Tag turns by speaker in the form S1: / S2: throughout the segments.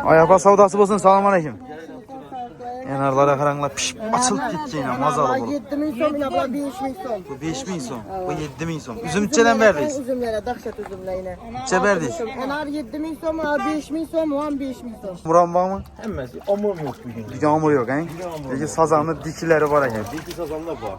S1: Ayapa savdası olsun. Selamun aleyküm. Enarlara karanlığa pişip açılıp gideceğine mazalı bu.
S2: 7000 so'm, bular 5000 so'm.
S1: Bu 5000 so'm, bu 7000 so'm. Üzümçeden verdiyiz.
S2: Üzümlere, dahşat üzümlerine.
S1: Neçe verdiyiz?
S2: Enar 7000 so'm, 5000 so'm, o 5000 so'm.
S1: Muran var mı?
S3: Hemmesi amur yok bugün.
S1: Bir yağmur yok he? Peki sazanlı dikileri var he?
S3: Diki sazanda var.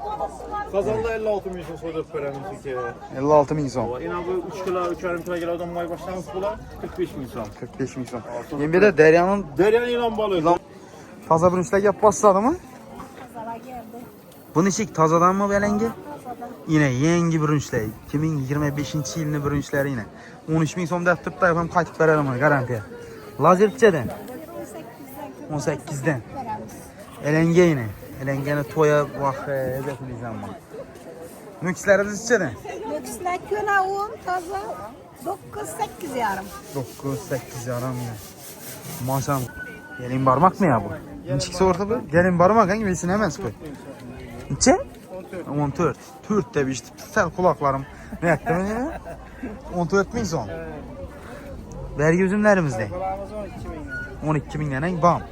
S3: Sazanda 56 milyon so'rab ko'ramiz ki.
S1: 56 bin so'm.
S3: Yine bu 3 kilo, 3,5 kilo gelen may başlamış bular 45 milyon so'm.
S1: 45 bin so'm. Yine bir de Derya'nın
S3: Deryan ilan balığı.
S1: taza bürünçler yap başladı mı? Bu neçik tazadan mı belenge? Yine yengi bürünçler. 2025 yılını bürünçler yine. 13 bin so'm deptirip da yapam qaytib verelim onu garantiya. Lazerçeden? 18'den. Elenge yine. Elengeni toya bak edetilizem var. Nükslerimiz içeden?
S4: Nüksler köle un taze 9-8 yarım.
S1: 9-8 yaram ya. Maşallah. Gelin barmak mı ya bu? Nçikse orta bu? Gelin barmak hangi birisini hemen koy. Nçe? 14. 4 de bir işte. Sel kulaklarım. Ne yaptın ya? 14 bin son. Vergi üzümlerimizde. 12 binden bam.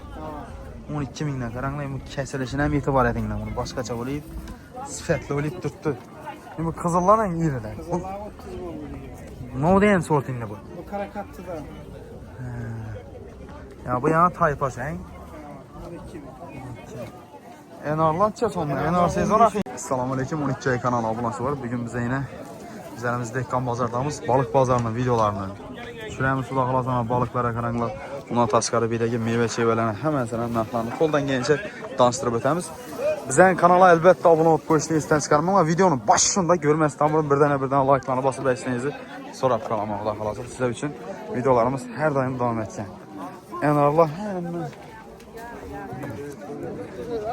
S1: 12 binden karanlayım bu kesilişine hem itibar edin bunu. Başkaça olayıp sifetli olayıp tuttu. Bu kızıllarla iriler. Bu ne diyen sortinde bu?
S2: Bu karakatçıda.
S1: Ya bu yana tayfa sen. Enarlatça sonunda. Enar sezon akı. Assalamu aleyküm. 12 ay kanal abunası var. Bugün bize yine üzerimizde Dekkan bazardamız balık bazarının videolarını şuraya suda kalasana balıklara karanlar. Buna taskarı bir de meyve çeyvelerini hemen sana nartlarını koldan gelince danıştırıp ötemiz. Bizden kanala elbette abone olup koştuğunu isten çıkarmam ama videonun başında görmez tamam birden like'larını basıp beğeninizi sorup kalamakla kalasın. Sizler için videolarımız her daim devam edecek. Enarlar hemen.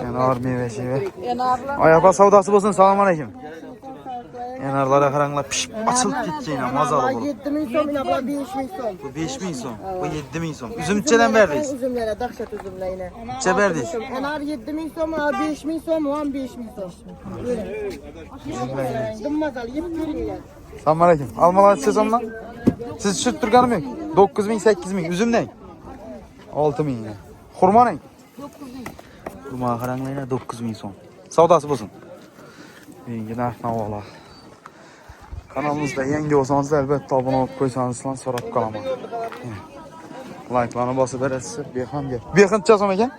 S1: Enar meyve çeyve. Ayapa savdası olsun. Selamun aleyküm. Enarlara karanlığa pişip açılıp gideceğine mazalı bu.
S2: 7000 so'm, bular 5000 so'm.
S1: Bu 5000 so'm, bu 7000 so'm. Üzümçeden verdiyiz.
S2: Üzümlere, dahşat üzümlerine.
S1: Neçe verdiyiz?
S2: Enar 7000 so'm, 5000 so'm, o 5000 so'm. Dımmazal, 7000 lira.
S1: Selamun aleyküm. Almalar sezonla. Siz şırt durganım yok. 9000, 8000. Üzüm ne? 6000 yine. Hurma ne?
S4: 9000.
S1: Hurma karanlığına 9000 so'm. Savdası olsun. Yine navalar. Kanalımızda yenge olsanız da elbette abone olup koysanız lan sorup kalama. Like'larını basıp veresiz. Bir yakın gel. Bir yakın çazım eken?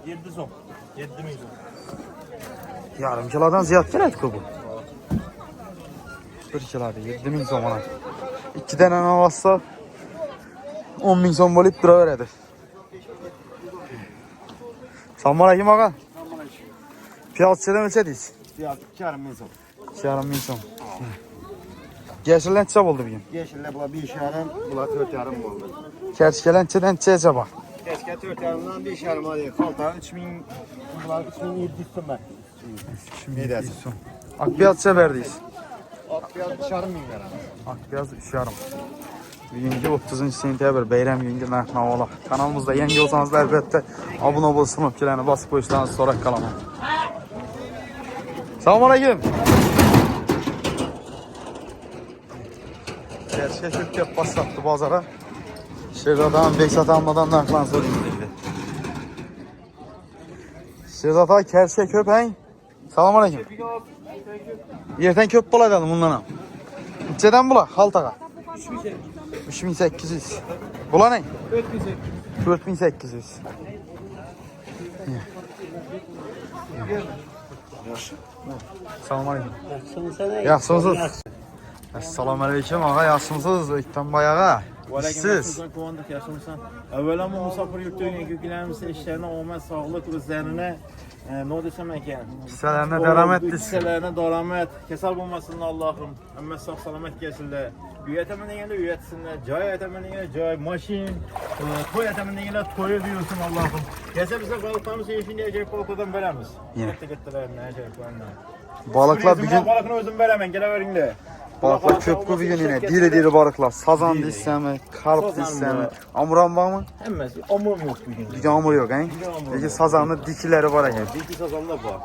S3: 7 so'm. 7 milyon.
S1: Yarım kilodan ziyad geledi ki bu. 1 kiloda 7000 so'm ona. 2 tane alsa 10 bin so'm bo'lib turaveradi. Assalomu alaykum ağa. Piyazchadan o'lchadingiz?
S3: Fiyat 2,5 milyon so'm.
S1: 2,5 bin so'm. Yeşillen necha bo'ldi bugun?
S3: Yeşiller bular 5,5, bular 4,5 bo'ldi.
S1: Kerchkelanchidan necha bor?
S3: Keşke 4,5'dan 5,5 oldu. Kaltan 3000, bular 3700 so'm.
S1: 3700 so'm. Akpiyazcha berdingiz?
S3: Fiyat 3,5 milyon lira.
S1: Akpiyaz 3,5. Bugungi 30 sentyabr bayram günü narx navolar. Kanalımızda yangi olsanız da elbette abone bo'lsin, o'pkalarni bosib qo'yishlaringizni so'rab qolaman. Assalomu alaykum. Kershga ko'p boslatdi bozora. Sherzodam Bekzod ammadan narxlarni so'raymiz dedi. Sherzod aka kershga ko'p hang. Assalomu alaykum. Yerdan ko'p bo'ladi bundan ham. Nechadan bular xaltaga? 3800. Bular ne? 4800. Assalomu alaykum. Yaxshimisiz? Assalomu alaykum ağa, yaxshimisiz? O'tdan bayağı. Siz?
S3: Evvelama musafir yurtlarına köklerimiz işlerine olmaz sağlık üzerine ne desem eken.
S1: Kisselerine devam ettik.
S3: Kisselerine devam et. Kesal bulmasın Allah'ım. Ama sağ selamet gelsinler. Üyetemen yine üyetsinler. Cay etemen yine cay. Maşin. Toy etemen yine toyu diyorsun Allah'ım. Gelse bize balıklarımızı yeşil acayip balıklardan veremiz.
S1: Yine.
S3: Gittiler ne acayip olanlar.
S1: Balıklar bir gün...
S3: Balıkını özüm veremem. Gele verin de.
S1: Balıklar köp bu gün yine. Diri balıklar. Sazan
S3: Diri.
S1: dissemi, karp
S3: Sazan
S1: dissemi.
S3: var.
S1: Amuran var mı?
S3: Hemmesi amur yok bugün.
S1: Bir amur yok he?
S3: Bir amur
S1: Peki
S3: yok.
S1: sazanlı dikileri var he?
S3: Diki sazanda var.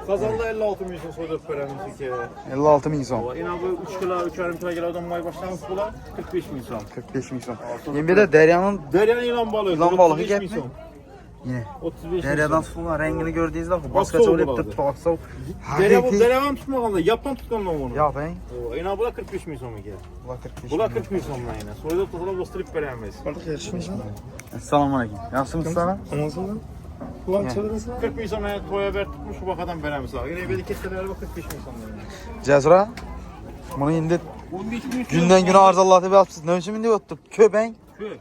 S3: Sazanda 56 milyon soyduk veremiz ki.
S1: 56 min son.
S3: İnan bu 3 kilo, 3,5 kilo gelen may başlamış bunlar 45 milyon.
S1: 45 min son. Yine bir de deryanın
S3: Deryan ilan balığı.
S1: Yılan balığı
S3: 35
S1: geldi mi?
S3: milyon.
S1: yine.
S3: 35
S1: Deryadan
S3: milyon.
S1: tutulan rengini gördüğünüz zaman
S3: Bak
S1: başka
S3: soğuk
S1: söyleyip
S3: balığı.
S1: de baksa.
S3: Deryan tutmadan da yapan tutmadan onu.
S1: Ya ben.
S3: İnan bu da 45 milyon mu geldi?
S1: Ula 45
S3: Bu da 40 milyon yine. Soyduk tutulan bastırıp veremiz.
S1: Selamun aleyküm. Nasılsınız sana?
S3: 40 milyon toya ver tutmuş bu bakadan veremiz. Yine böyle keseler bak 45 milyon.
S1: Cezra. Bunu indi
S3: 15 milyon.
S1: günden güne arzallatı bir yapsız. Ne için indi yoktu? Köpen.
S3: Kök.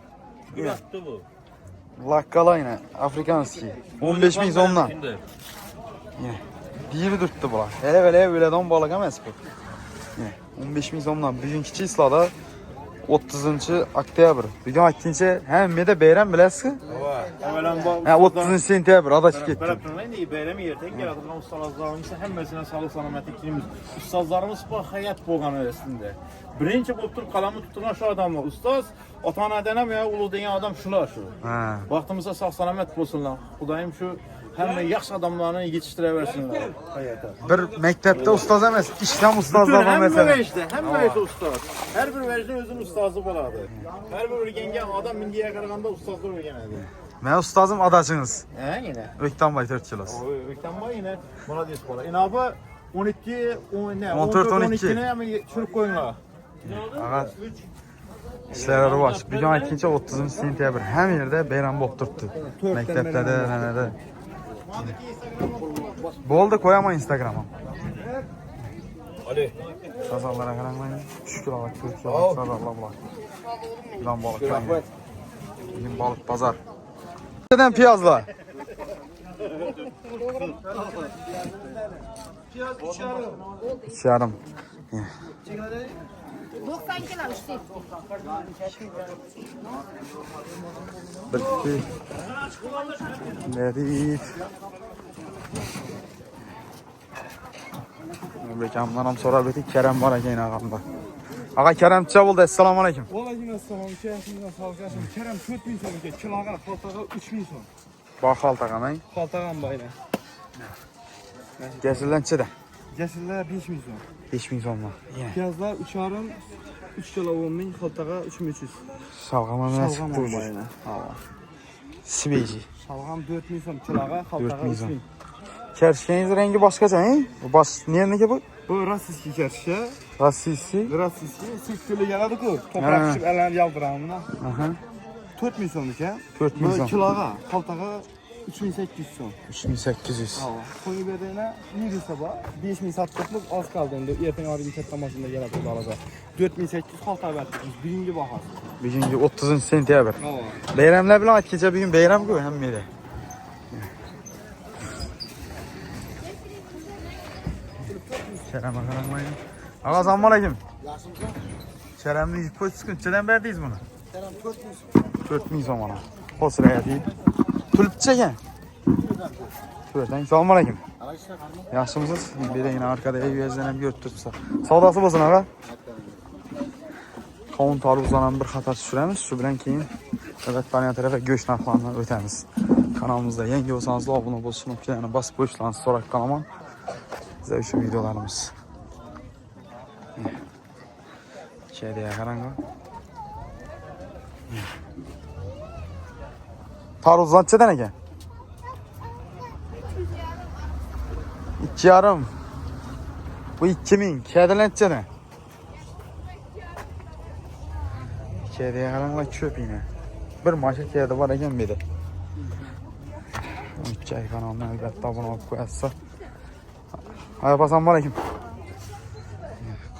S3: Bir attı bu.
S1: Lakkala yine. Afrikanski. 15 min sondan. Yine. Diri tuttu bula. Hele böyle don balık emas bu. Yine. 15 min sondan. Bugünkü çislada 30 oktyabr. Bugün 2 hem de bayram bilesiz. Ha 30 sentyabr adaş getdi.
S3: Bırakın iyi beyremi yerten gel adına ustazlarımız hemmesine sağlık salamet ikimiz. Ustazlarımız bu hayat boğanı arasında. Birinci bultur kalamı tutulan şu adamlar. Ustaz otana denemiyor ulu dünya adam şular şu.
S1: Ha.
S3: Vaxtımıza sağ salamet olsunlar. Xudayım şu hem yaxşı adamlarını yetiştireversinler hayata.
S1: Bir mektepte ustaz emas, işlem ustazlar var
S3: Hem
S1: mesela.
S3: vecde, hem vecde ustaz. Her bir vecde özünün ustazı boladı. Her bir örgenge adam indiye qaraganda ustazlar örgenedi.
S1: Ben ustazım adacınız.
S3: He yine.
S1: Ökten bay 4 kilos.
S3: O ökten var yine. Buna diyoruz bana. İnabı 12, 10 ne?
S1: 14, 12
S3: ne ama çürük koyunlar.
S1: Ağa işler var. Bugün aytınca 30 sentyabr hem yerde bayram bolup turttu. Mekteplerde, nenede. Boldu koyama Instagram'a.
S3: Ali.
S1: Sazallara karanmayın. 3 kilo bak, 4 kilo bak, sazallar bula. Yılan balık kaynıyor. Bugün balık pazar. Neden piyazla? Üç yarım.
S4: 90 kilo işte.
S1: Bitti. Nerede? Bekamdan sonra beti Kerem var yine ağamda. Ağa Kerem çabuldu. Esselamu aleyküm.
S5: Aleykümselam. Keyfinize sağlık. Kerem 4000 so'm, kiloga xaltaga 3000 so'm.
S1: Bak haltaga men.
S5: Xaltagan bayra.
S1: Kesillanchida.
S5: Jasirlar 5000 so'm.
S1: 5000 so'mmi? Yine.
S5: Piyazlar 3,5 3 kilo 10.000, xaltaga 3300.
S1: Salg'am emas.
S5: Shalg'am bayra. Ha.
S1: Sibeji.
S5: Shalg'am 4000 so'm, kiloga xaltaga
S1: 4000 so'm.
S5: 3000.
S1: Kershkeniz rengi başkaca he? Bu baş niyerniki bu?
S5: Bu rossiyskiy kershi.
S1: Rossiysi.
S5: Rossiyskiy sektorga keladi-ku. Toprak tushib alanib yaldiramni.
S1: Aha.
S5: 4000 so'm ekan.
S1: 4000
S5: Bu
S1: so'm.
S5: kiloga, xaltaga 3800 so'm.
S1: 3800.
S5: Ha. Qo'yib beraylar, yurisa bor. 5000 satdıqmiz oz qoldi endi. Ertaga olib katta mashina keladi bolaga. 4800 xalta berdik. Birinchi bahasi.
S1: Bugungi 30 sentyabr.
S5: Ha.
S1: Bayramlar bilan aytgacha bugun bayram-ku hammaga. Kerem'e karanmayın. Ağa assalomu alaykum. Kerem'ni yuk qo'yib chiqinchadan berdingiz buni?
S2: Kerem 4000
S1: 4000 so'm mana. Xosraya deydi. Tulibchi ekan. Şuradan assalomu alaykum. Yaxshimisiz? Bir de yine arkada ev yerden hem görüp turibsa. Savdosi bo'lsin ağa. Qovun tarvuzdan ham bir qator tushiramiz. Shu bilan keyin albatta tarafa go'sht narxlarini o'tamiz. Kanalimizda yangi bo'lsangiz obuna bo'lishni unutmang, bosib qo'yishlaringizni so'rab qolaman. Bize şu videolarımız. Şeyde karanlık. Taruz neçeden eken? 2,5. Bu 2000. Kedi neçeden? Kediye karanlık çöp yine. Bir maşa kedi var eken bir de. 3 ay kanalına elbette abone olup koyarsa. Hayırlı assalamu aleyküm.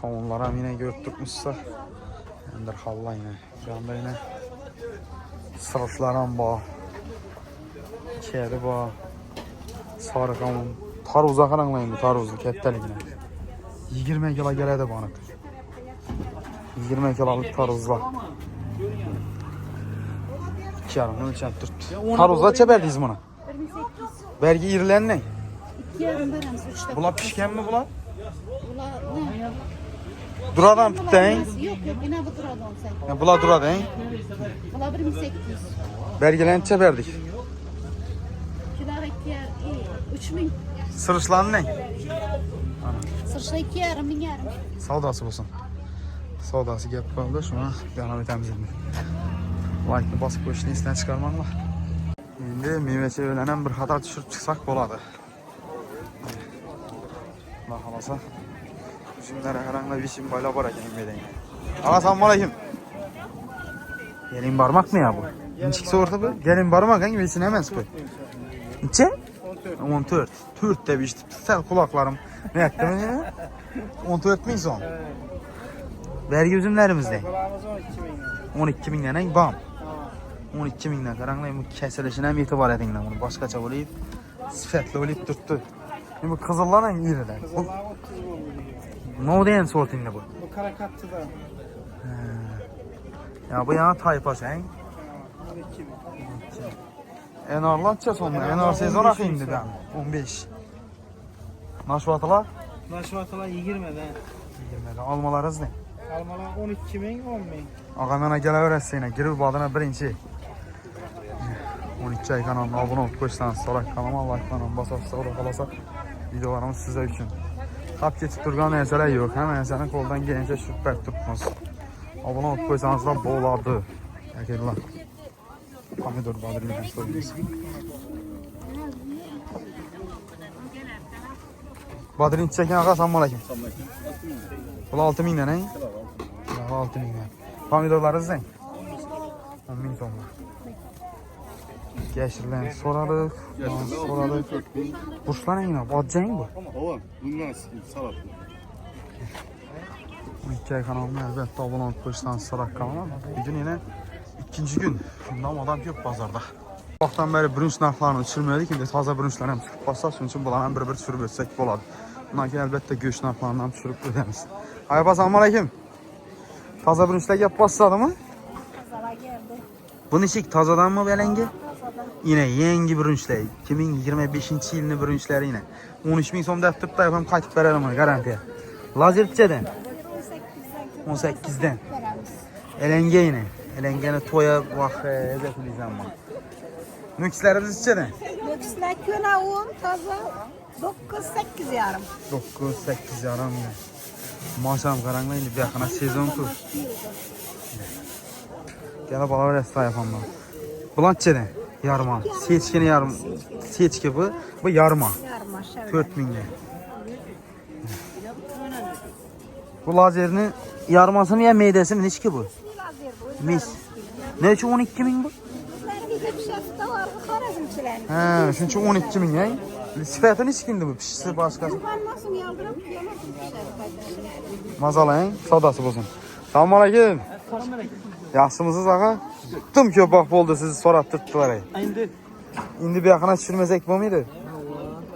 S1: Kavunlara yine görüp tutmuşsa. Endir halla yine. Bir anda yine sırflaran bağ. Kedi bağ. Sarı kavun. Taruza karanlayın bu taruzu. Kettelikine. 20 kilo geledi bana. 20 kiloluk taruzlar. 2,5 ölçen tut. Taruzlar çeberdiniz bunu. Vergi irilen ne?
S4: Yarın veremiz 3'te.
S1: Bula pişken mi bula?
S4: Bula ne?
S1: Duradan bitti he?
S4: Yok yok yine bu duradan sen.
S1: Ya bula duradı he?
S4: Bula 1800.
S1: Belgelerini çeperdik.
S4: Kilar 2 yer iyi. 3000.
S1: Sırışlan ne?
S4: Sırşla 2 yarım 1000 yarım.
S1: Savdası olsun. Savdası gap kaldı. Şuna devam edelim. Like'ni basıp bu işini işten çıkarman var. Şimdi meyvesi öğlenen bir hata düşürüp çıksak boladı. Bakalasa. Şimdilere herhangi bir işim bayla var ekenim bedeni. Assalamu aleyküm. Gelin barmak mı ya bu? Nechikse orta bu? Gelin barmak hangi birisini hemen sıkı. Neçe? 14. Türk de bir işte. Sel kulaklarım. Ne ettim ya? 14 bin son. Vergi üzümlerimizde. 12 bin lira bam. 12 bin lira. Karanlayım bu kesilişine hem itibar edin bunu. Başka çabalayıp sifetli olayıp tuttu. Şimdi bu kızıllar en iriler. Bu ne oldu en sortinde bu?
S5: Bu karakatçıda.
S1: Ya bu yana tayfa sen.
S5: 12 bin.
S1: En ağırlatça sonunda. En ağır sezon akıyım dedi. 15. Naşvatılar?
S5: Naşvatalar 20'den.
S1: 20'de. Almalarız ne?
S5: Almalar 12 bin 10 bin.
S1: Ağamana geleverəsine girib badına birinci. 12 ay kanalına abone olup koşsanız sonra kanalıma like basarsa orada kalasa videolarımız sizler için. Kap geçip durgan ensələr yok. Hem ensənin koldan gelince şübhət tutmaz. Abone olup koysanız da boğulardı. Yakırlar. Pomidor badırıyla soyuyoruz. Badırın çekin ağa salam aleyküm. Bula 6 bin lira ne? Bula 6 bin lira. Pomidorları sen? 10 bin tonlar. Yeşilden soradık. Soradık. Burçlar ne yine? Badcayın bu?
S2: Baba bundan salat.
S1: 12 ay kanalına elbette abone olup koysan sarak kanalına. Bugün yine ikinci gün. Bundan adam yok pazarda. Vaxtdan beri brünç narxlarını uçurmuyordu ki, taze brünçler hem çıkıp basar, çünkü bunları bir düşürüp ötsək boladı. Bundan ki elbette göğüş narxlarından düşürüp ödəmiz. Hayır, assalamu aleyküm. Taze brünçler yap basadı mı?
S4: Pazara geldi.
S1: Bu neçik tazadan mı belenge?
S4: Tazadan.
S1: Yine yengi brünçler. 2025 yılını brünçleri yine. 13 bin son deftirip da yapalım kaçıp verelim onu garantiye. Lazerçeden. 18'den.
S4: Veremiz.
S1: Elenge yine. Elengeni toya bak ezetilizden bak. Nükslerimiz içeden.
S4: Lüksler köne un taza 9-8 yarım.
S1: 9-8 yaram yine. Maşallah karanlayın bir yakına sezon tur. Gel bala resta yapalım bak. Bulançeden yarma. Seçkini yarım. Seçki bu. Bu yarma.
S4: Yarım aşağı.
S1: 4000 lira. Bu lazerini yarmasını ya meydesi mi? Ne ki bu? Mis. Ne için 12 bin bu?
S4: Bizler bir şey var. Karazımçılar.
S1: He, çünkü 12 bin ya. Sifəti ne çikindi bu? Pişisi başkası.
S4: Yuvarmasın yaldırıp yiyorlar.
S1: Mazalı he? Sadası bozun. Selamun aleyküm. Yaxşımısınız ağa? Tuttum ki bak oldu sizi sorattırttılar. İndi bir yakına düşürmezek bu muydu?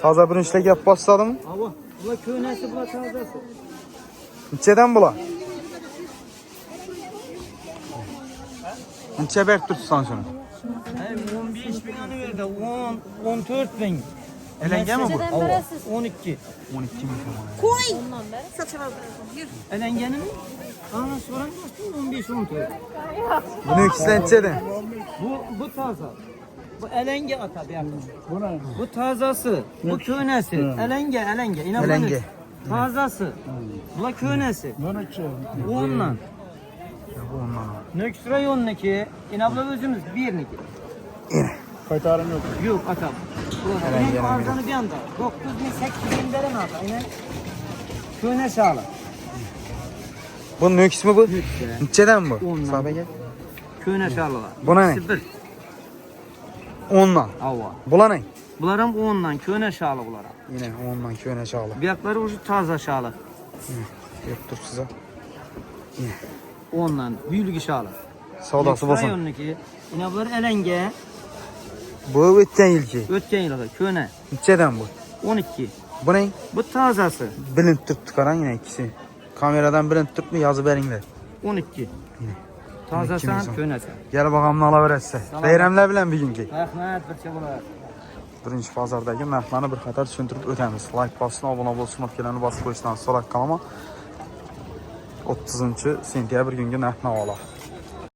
S1: Taze bir işlek yap başladı mı?
S5: Ava, bula köynesi bula tazası.
S1: Neçeden bula? Neçe bek tutsan şunu?
S5: 15 bin anı verdi, 14 bin.
S1: Elenge mi bu?
S5: 12.
S1: 12 bin.
S4: Koy. Saçma.
S5: Elengenin mi? Ana soran bastın 15-14.
S1: Bunu ikisinden neçeden?
S5: Bu taze. Bu elenge ata bir yakın. Bu tazası, bu köynesi. Elenge. İnanın.
S1: Elenge.
S5: Tazası. Bu köynesi. Onunla.
S1: Bu ondan.
S5: Nöksüre yolundaki inabla özümüz birniki.
S2: Kaytarım yok.
S5: Yok atam.
S1: Elenge,
S5: Bunun arzanı bir anda. 9.000 8.000 derim ata. Yine köyne sağla.
S1: Bunun nöks mü bu? Neçeden bu?
S5: Ondan.
S1: Sahibe gel.
S5: Köyne sağla.
S1: Buna ne?
S5: 0.
S1: Ondan.
S5: Ava.
S1: Bula ne?
S5: Bunlarım ondan köyne sağla bunlara.
S1: Yine ondan köyüne çağla.
S5: Biyakları ucu taze sağla.
S1: Yoktur size.
S5: Ondan büyülük sağla.
S1: Savdası basın.
S5: Rayonundaki inablar elenge.
S1: Bu ötten ilki.
S5: Ötken yılda köyne.
S1: Neçeden bu?
S5: 12.
S1: Bu ne?
S5: Bu tazası.
S1: Bilint tuttuk aran yine ikisi. Kameradan bilint tut mu yazı veringler.
S5: 12.
S1: 12
S5: Tazası
S1: milyon.
S5: köynesi.
S1: Gel bakalım nala verəsə. Beyramlar bilen bir günkü.
S5: Rahmet bir şey bular.
S1: Birinci pazardaki narxlarını bir qatar düşündürüp ötəmiz. Like basın, abone olsun, geleni basıp koysan sonra kalama. 30 sentyabr günü narx navolar.